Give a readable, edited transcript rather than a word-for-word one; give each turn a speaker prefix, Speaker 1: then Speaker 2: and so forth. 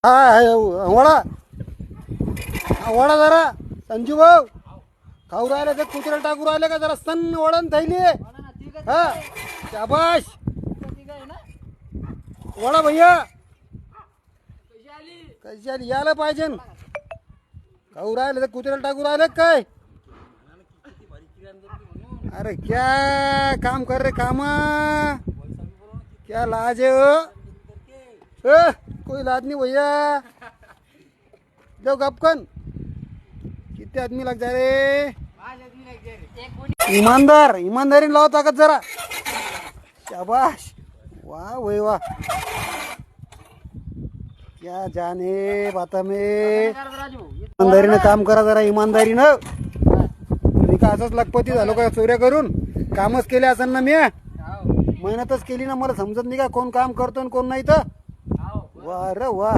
Speaker 1: वडा वडा जरा संजू भाऊ खाऊ राहिले तर कुत्र्याला टाकू राहिले का जरा सन्न वडण थैली हा शाबाश वडा भैया कशी आली यायला पाहिजे खाऊ राहिले तर कुत्र्याला टाकू राहिले काय अरे क्या काम कर रे कामा क्या लाज है कोई लाज नहीं भैया जाओ गपकन कितने आदमी लग जा रे ईमानदार ईमानदारी लाओ ताकत जरा शाबाश वाह वही वाह क्या जाने बाता में ईमानदारीने काम करा जरा ईमानदारीनं मी का असंच लखपती झालो का चोऱ्या करून कामच केले असेल ना मी मेहनतच केली ना मला समजत नाही का कोण काम करतो आणि कोण नाही तर वाह रे वाह